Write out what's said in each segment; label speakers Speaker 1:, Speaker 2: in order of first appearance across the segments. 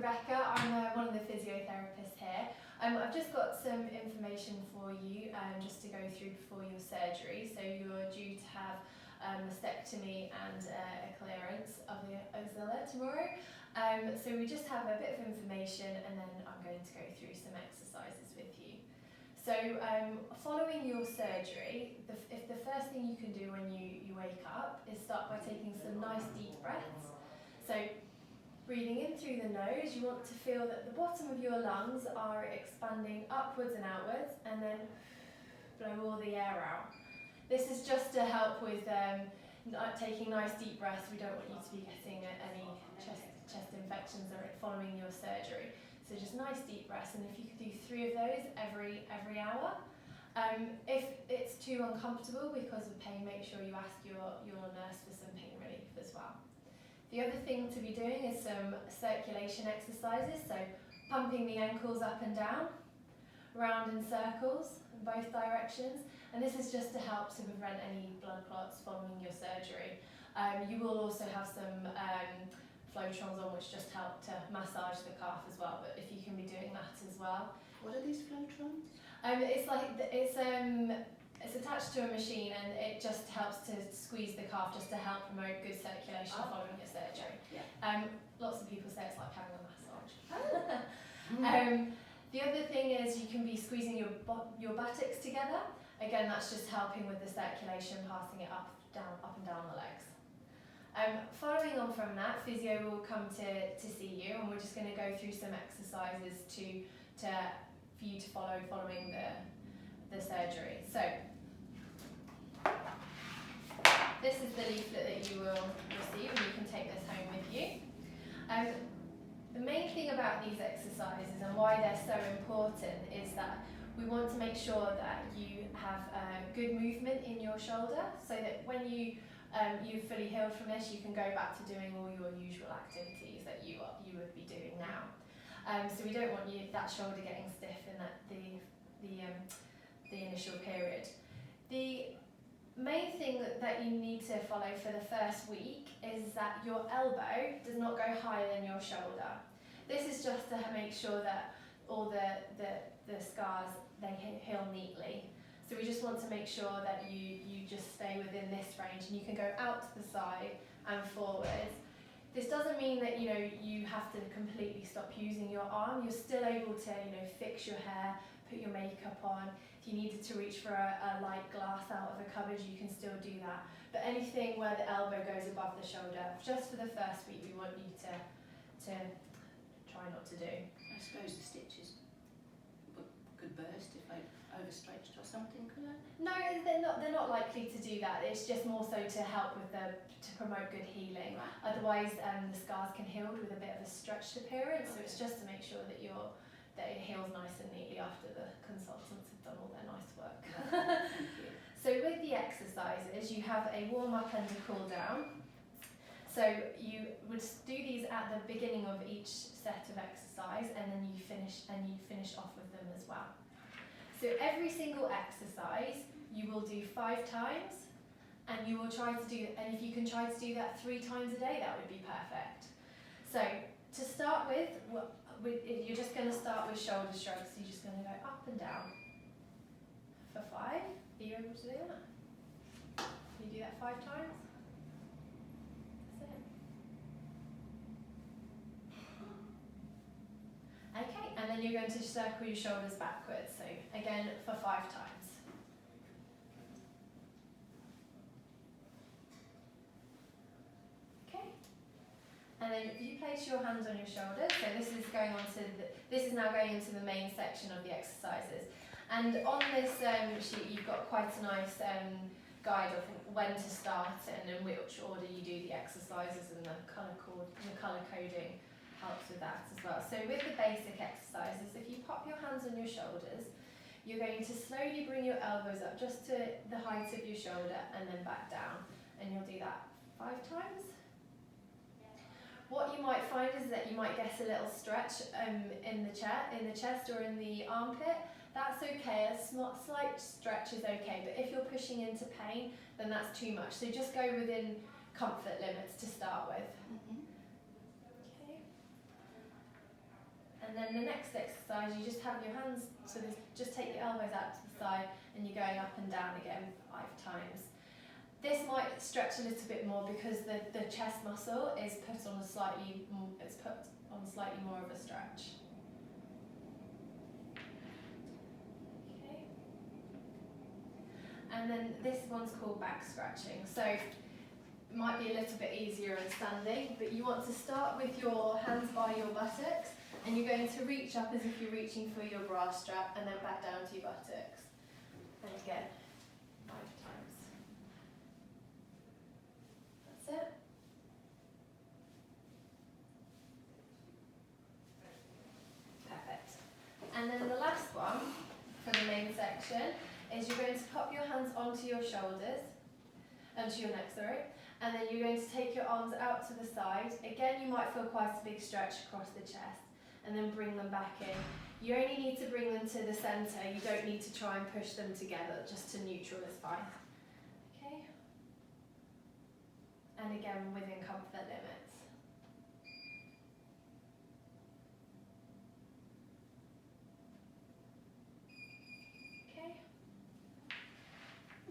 Speaker 1: Rebecca. I'm one of the physiotherapists here. I've just got some information for you just to go through before your surgery. So you're due to have mastectomy and a clearance of the axilla tomorrow. So we just have a bit of information and then I'm going to go through some exercises with you. So following your surgery, if the first thing you can do when you wake up is start by taking some nice deep breaths. So breathing in through the nose, you want to feel that the bottom of your lungs are expanding upwards and outwards, and then blow all the air out. This is just to help with taking nice deep breaths. We don't want you to be getting any chest infections or following your surgery. So just nice deep breaths, and if you could do 3 of those every hour. If it's too uncomfortable because of pain, make sure you ask your nurse for some pain relief as well. The other thing to be doing is some circulation exercises, so pumping the ankles up and down, round in circles in both directions, and this is just to help to prevent any blood clots following your surgery. You will also have some flotrons on which just help to massage the calf as well, but if you can be doing that as well.
Speaker 2: What are these flotrons?
Speaker 1: It's attached to a machine and it just helps to squeeze the calf just to help promote good circulation following your surgery.
Speaker 2: Yeah.
Speaker 1: Lots of people say it's like having a massage. The other thing is you can be squeezing your buttocks together. Again, that's just helping with the circulation, passing it up and down the legs. Following on from that, physio will come to see you, and we're just going to go through some exercises for you to follow following the surgery. So this is the leaflet that you will receive, and you can take this home with you. The main thing about these exercises and why they're so important is that we want to make sure that you have good movement in your shoulder, so that when you've fully healed from this, you can go back to doing all your usual activities that you would be doing now. So we don't want that shoulder getting stiff in the initial period. The main thing that you need to follow for the first week is that your elbow does not go higher than your shoulder. This is just to make sure that all the scars, they heal neatly. So we just want to make sure that you just stay within this range, and you can go out to the side and forwards. This doesn't mean that you have to completely stop using your arm. You're still able to fix your hair, put your makeup on. If you needed to reach for a light glass out of a cupboard, you can still do that. But anything where the elbow goes above the shoulder, just for the first week, we want you to try not to do.
Speaker 2: I suppose the stitches could burst if I overstretched or something, could I?
Speaker 1: No, they're not likely to do that. It's just more so to help with to promote good healing. Right. Otherwise, the scars can heal with a bit of a stretched appearance. So it's just to make sure that it heals nice and neatly after the consultants have done all their nice work. So with the exercises, you have a warm up and a cool down. So you would do these at the beginning of each set of exercise, and then you finish off with them as well. So every single exercise you will do 5 times, and you will try to do, and if you can try to do that 3 times a day, that would be perfect. So to start with, you're just going to start with shoulder shrugs. So you're just going to go up and down for 5. Are you able to do that? Can you do that 5 times? That's it. Okay, and then you're going to circle your shoulders backwards. So again, for 5 times. Okay. And then you place your hands on your shoulders. So this is now going into the main section of the exercises. And on this sheet, you've got quite a nice guide of when to start and in which order you do the exercises, and the colour coding helps with that as well. So with the basic exercises, if you pop your hands on your shoulders, you're going to slowly bring your elbows up just to the height of your shoulder and then back down, and you'll do that 5 times. What you might find is that you might get a little stretch in the chest or in the armpit. That's okay, a slight stretch is okay, but if you're pushing into pain, then that's too much. So just go within comfort limits to start with. Okay. And then the next exercise, you just have your hands, so just take your elbows out to the side and you're going up and down again 5 times. This might stretch a little bit more because the chest muscle is put on slightly more of a stretch. Okay. And then this one's called back scratching. So it might be a little bit easier in standing, but you want to start with your hands by your buttocks, and you're going to reach up as if you're reaching for your bra strap, and then back down to your buttocks. And again, 5 times. That's it. Perfect. And then the last one for the main section is you're going to pop your hands onto your shoulders, onto your neck, sorry, and then you're going to take your arms out to the side. Again, you might feel quite a big stretch across the chest, and then bring them back in. You only need to bring them to the centre, you don't need to try and push them together, just to neutral is fine. Okay? And again, within comfort limits. Okay?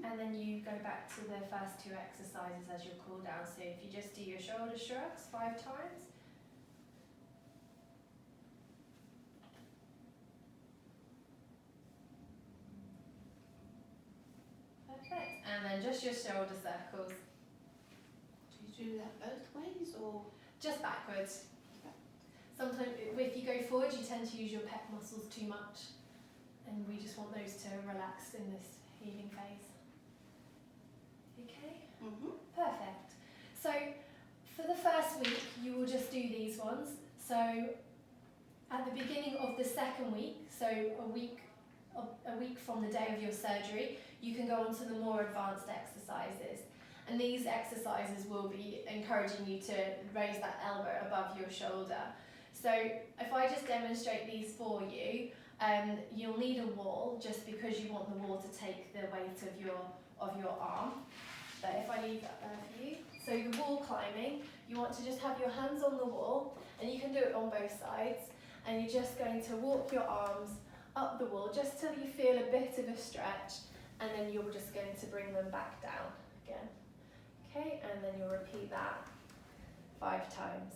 Speaker 1: And then you go back to the first 2 exercises as your cool down. So if you just do your shoulder shrugs 5 times. Perfect. And then just your shoulder circles.
Speaker 2: Do you do that both ways or?
Speaker 1: Just backwards. Sometimes if you go forward, you tend to use your pec muscles too much. And we just want those to relax in this healing phase. Okay? Perfect. So for the first week, you will just do these ones. So at the beginning of the second week, so a week from the day of your surgery, you can go on to the more advanced exercises. And these exercises will be encouraging you to raise that elbow above your shoulder. So if I just demonstrate these for you, you'll need a wall just because you want the wall to take the weight of your arm. But if I leave that there for you. So the wall climbing, you want to just have your hands on the wall, and you can do it on both sides, and you're just going to walk your arms up the wall just till you feel a bit of a stretch, and then you're just going to bring them back down again. Okay, and then you'll repeat that 5 times.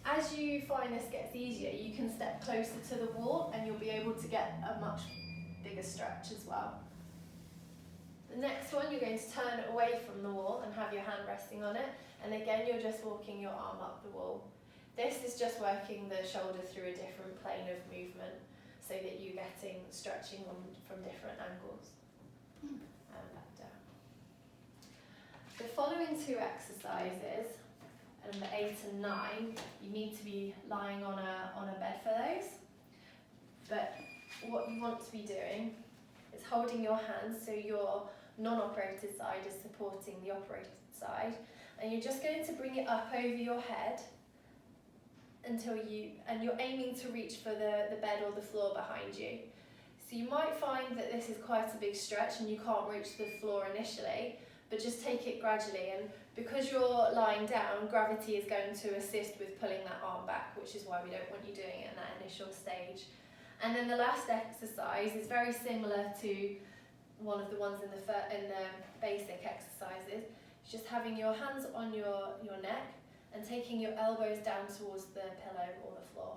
Speaker 1: As you find this gets easier, you can step closer to the wall and you'll be able to get a much bigger stretch as well. The next one, you're going to turn it away from the wall and have your hand resting on it, and again you're just walking your arm up the wall. This is just working the shoulder through a different plane of movement so that you're getting stretching from different angles. And back down. The following 2 exercises, number 8 and 9, you need to be lying on a bed for those. But what you want to be doing is holding your hands so your non-operated side is supporting the operated side, and you're just going to bring it up over your head until you're aiming to reach for the bed or the floor behind you. So you might find that this is quite a big stretch and you can't reach the floor initially, but just take it gradually, and because you're lying down, gravity is going to assist with pulling that arm back, which is why we don't want you doing it in that initial stage. And then the last exercise is very similar to one of the ones in the basic exercises. It's just having your hands on your neck and taking your elbows down towards the pillow or the floor,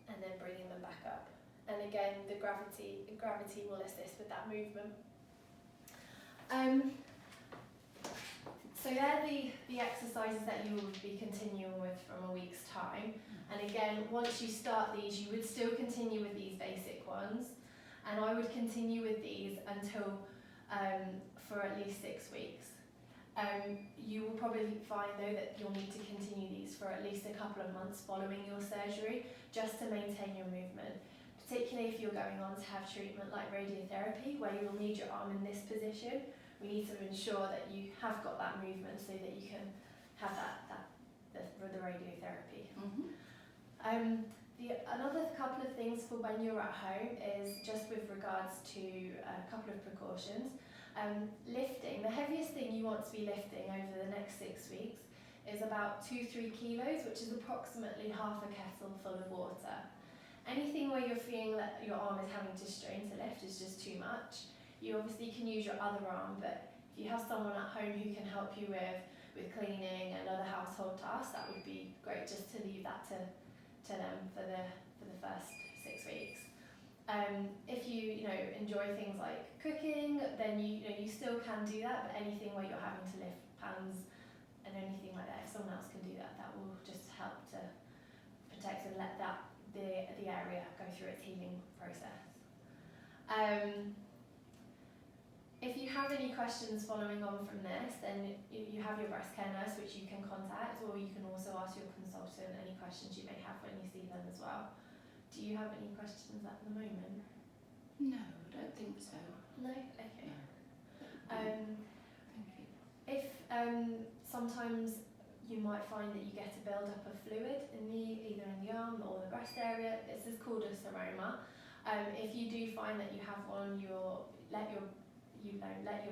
Speaker 1: and then bringing them back up. And again, the gravity will assist with that movement. So they're the exercises that you will be continuing with from a week's time. And again, once you start these, you would still continue with these basic ones, and I would continue with these until for at least 6 weeks. You will probably find though that you'll need to continue these for at least a couple of months following your surgery, just to maintain your movement. Particularly if you're going on to have treatment like radiotherapy, where you'll need your arm in this position. We need to ensure that you have got that movement so that you can have the radiotherapy. Another couple of things for when you're at home is just with regards to a couple of precautions. Lifting, the heaviest thing you want to be lifting over the next 6 weeks is about 2-3 kilos, which is approximately half a kettle full of water. Anything where you're feeling that your arm is having to strain to lift is just too much. You obviously can use your other arm, but if you have someone at home who can help you with cleaning and other household tasks, that would be great, just to leave that to them for the first 6 weeks. If you enjoy things like cooking, then you still can do that, but anything where you're having to lift pans and anything like that, if someone else can do that, that will just help to protect and let the area go through its healing process. If you have any questions following on from this, then you have your breast care nurse, which you can contact, or you can also ask your consultant any questions you may have when you see them as well. Do you have any questions at the moment?
Speaker 2: No, I don't think so.
Speaker 1: No? Okay.
Speaker 2: No. Thank you.
Speaker 1: If sometimes you might find that you get a build-up of fluid either in the arm or the breast area, this is called a seroma. If you do find that you have one, let your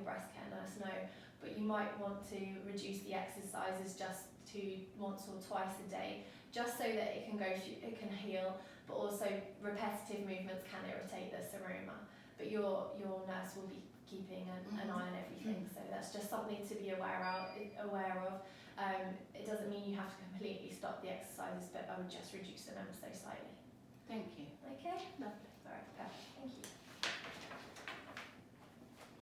Speaker 1: breast care nurse know, but you might want to reduce the exercises just to once or twice a day, just so that it can heal, but also repetitive movements can irritate the seroma. But your nurse will be keeping an eye on everything, so that's just something to be aware of. It doesn't mean you have to completely stop the exercises, but I would just reduce them ever so slightly.
Speaker 2: Thank you.
Speaker 1: Okay, lovely. All right, perfect. Thank you.